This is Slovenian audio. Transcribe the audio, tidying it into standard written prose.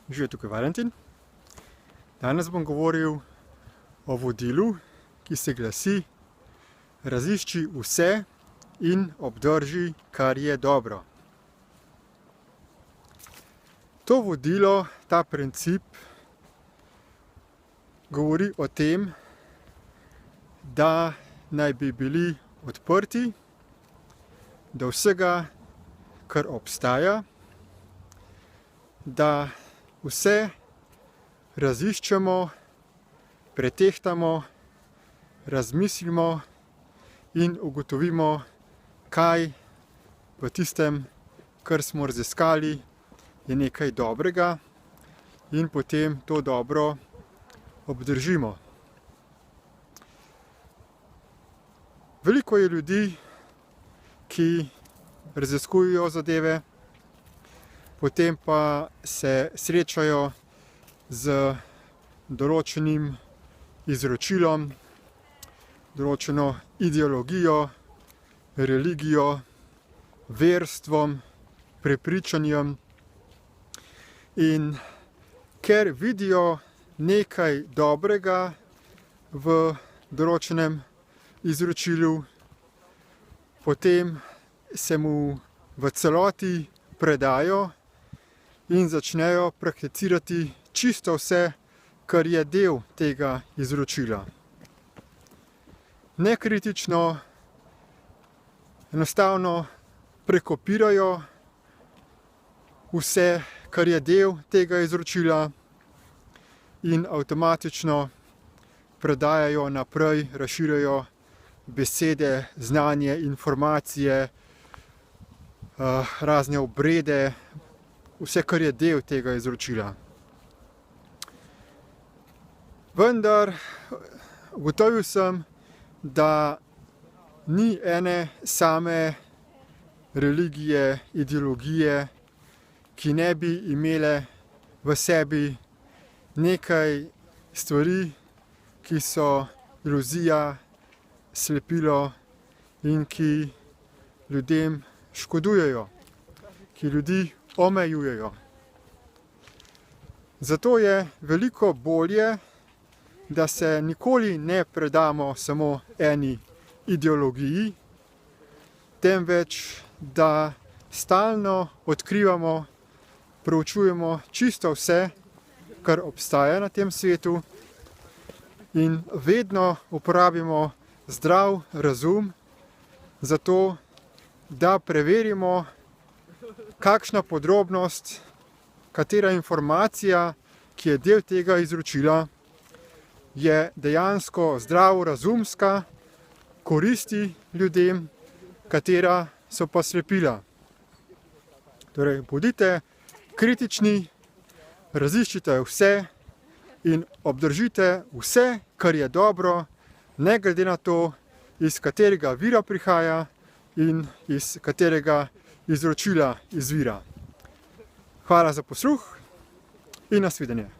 Živijo, tukaj Valentin. Danes bom govoril o vodilu, ki se glasi: razišči vse in obdrži, kar je dobro. To vodilo, ta princip govori o tem, da naj bi bili odprti do vsega, kar obstaja, da vse raziščemo, pretehtamo, razmislimo in ugotovimo, kaj v tistem, kar smo raziskali, je nekaj dobrega, in potem to dobro obdržimo. Veliko je ljudi, ki raziskujejo zadeve, potem pa se srečajo z določenim izročilom, določeno ideologijo, religijo, verstvom, prepričanjem, in ker vidijo nekaj dobrega v določenem izročilu, potem se mu v celoti predajo in začnejo prakticirati čisto vse, kar je del tega izročila. Nekritično, enostavno prekopirajo vse, kar je del tega izročila, in avtomatično predajajo naprej, razširjajo besede, znanje, informacije, razne obrede, vse, kar je del tega izročila. Vendar ugotovil sem, da ni ene same religije, ideologije, ki ne bi imele v sebi nekaj stvari, ki so iluzija, slepilo in ki ljudem škodujejo, ki ljudi omejujejo. Zato je veliko bolje, da se nikoli ne predamo samo eni ideologiji, temveč da stalno odkrivamo, proučujemo čisto vse, kar obstaja na tem svetu, in vedno uporabimo zdrav razum za to, da preverimo, kakšna podrobnost, katera informacija, ki je del tega izročila, je dejansko zdravorazumska, koristi ljudem, katera so pa slepila. Torej, bodite kritični, raziščite vse in obdržite vse, kar je dobro, ne glede na to, iz katerega vira prihaja in iz katerega izročila izvira. Hvala za posluh in nasvidenje.